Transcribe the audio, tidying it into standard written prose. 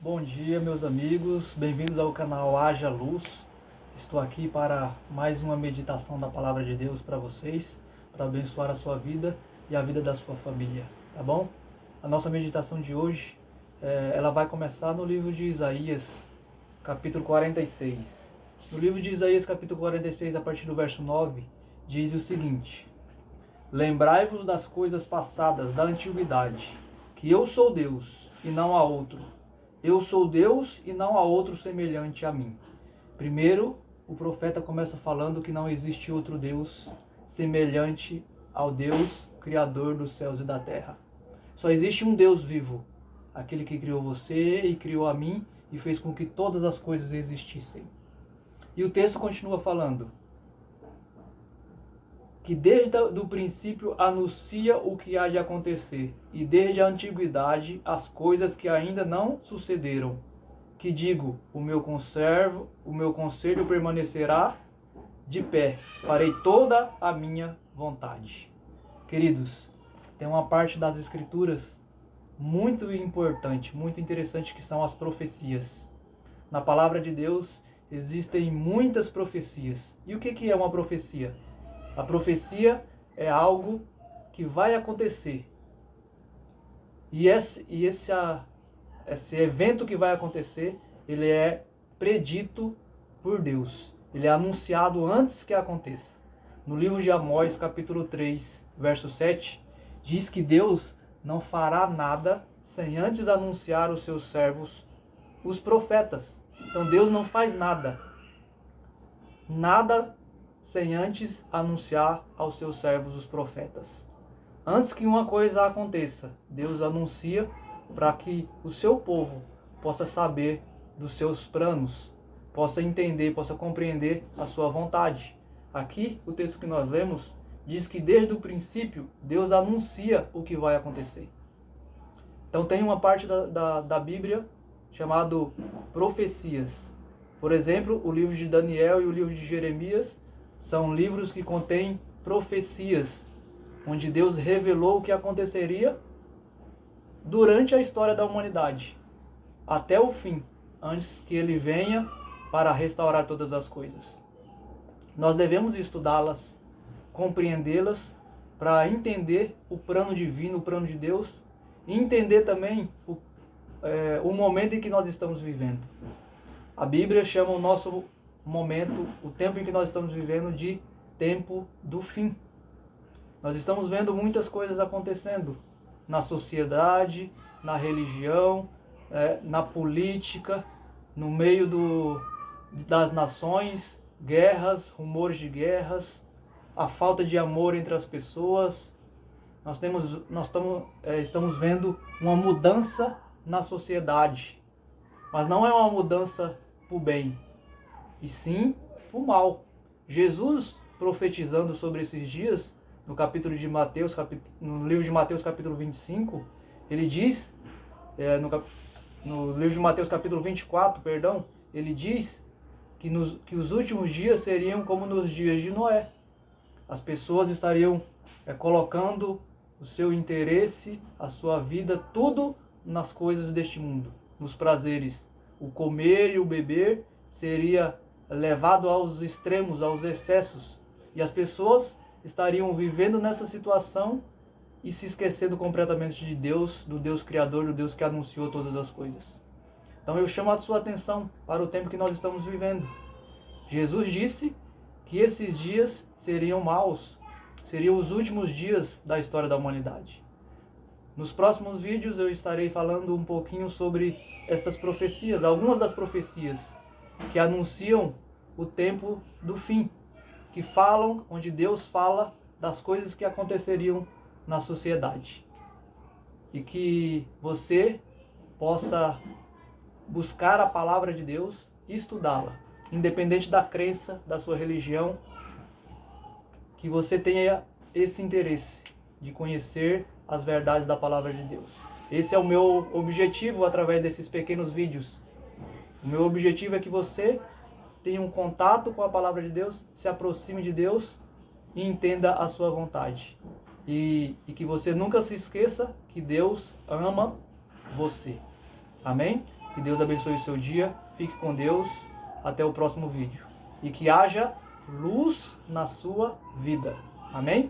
Bom dia, meus amigos, bem-vindos ao canal Haja Luz. Estou aqui para mais uma meditação da Palavra de Deus para vocês, para abençoar a sua vida e a vida da sua família, tá bom? A nossa meditação de hoje, ela vai começar no livro de Isaías, capítulo 46. No livro de Isaías, capítulo 46, a partir do verso 9, diz o seguinte: Lembrai-vos das coisas passadas da antiguidade, que eu sou Deus e não há outro. Eu sou Deus e não há outro semelhante a mim. Primeiro, o profeta começa falando que não existe outro Deus semelhante ao Deus Criador dos céus e da terra. Só existe um Deus vivo, aquele que criou você e criou a mim e fez com que todas as coisas existissem. E o texto continua falando que desde o princípio anuncia o que há de acontecer, e desde a antiguidade as coisas que ainda não sucederam. Que digo, o meu conselho permanecerá de pé, farei toda a minha vontade. Queridos, tem uma parte das Escrituras muito importante, muito interessante, que são as profecias. Na palavra de Deus existem muitas profecias. E o que é uma profecia? A profecia é algo que vai acontecer. E esse evento que vai acontecer, ele é predito por Deus. Ele é anunciado antes que aconteça. No livro de Amós, capítulo 3, verso 7, diz que Deus não fará nada sem antes anunciar aos seus servos, os profetas. Então Deus não faz nada. Nada sem antes anunciar aos seus servos, os profetas. Antes que uma coisa aconteça, Deus anuncia para que o seu povo possa saber dos seus planos, possa entender, possa compreender a sua vontade. Aqui, o texto que nós lemos diz que desde o princípio, Deus anuncia o que vai acontecer. Então tem uma parte da Bíblia chamado profecias. Por exemplo, o livro de Daniel e o livro de Jeremias são livros que contêm profecias, onde Deus revelou o que aconteceria durante a história da humanidade, até o fim, antes que Ele venha para restaurar todas as coisas. Nós devemos estudá-las, compreendê-las, para entender o plano divino, o plano de Deus, e entender também o momento em que nós estamos vivendo. A Bíblia chama o nosso momento, o tempo em que nós estamos vivendo, de tempo do fim. Nós estamos vendo muitas coisas acontecendo na sociedade, na religião, na política, no meio das nações, guerras, rumores de guerras, a falta de amor entre as pessoas. Nós estamos vendo uma mudança na sociedade, mas não é uma mudança para o bem, e sim o mal. Jesus, profetizando sobre esses dias, no capítulo de Mateus, no livro de Mateus capítulo 25, ele diz, no livro de Mateus capítulo 24, ele diz que os últimos dias seriam como nos dias de Noé. As pessoas estariam colocando o seu interesse, a sua vida, tudo nas coisas deste mundo, nos prazeres. O comer e o beber seria levado aos extremos, aos excessos. E as pessoas estariam vivendo nessa situação e se esquecendo completamente de Deus, do Deus Criador, do Deus que anunciou todas as coisas. Então eu chamo a sua atenção para o tempo que nós estamos vivendo. Jesus disse que esses dias seriam maus, seriam os últimos dias da história da humanidade. Nos próximos vídeos eu estarei falando um pouquinho sobre estas profecias, algumas das profecias que anunciam o tempo do fim, que falam, onde Deus fala das coisas que aconteceriam na sociedade. E que você possa buscar a palavra de Deus e estudá-la, independente da crença, da sua religião, que você tenha esse interesse de conhecer as verdades da palavra de Deus. Esse é o meu objetivo através desses pequenos vídeos. O meu objetivo é que você tenha um contato com a palavra de Deus, se aproxime de Deus e entenda a sua vontade. E que você nunca se esqueça que Deus ama você. Amém? Que Deus abençoe o seu dia. Fique com Deus. Até o próximo vídeo. E que haja luz na sua vida. Amém?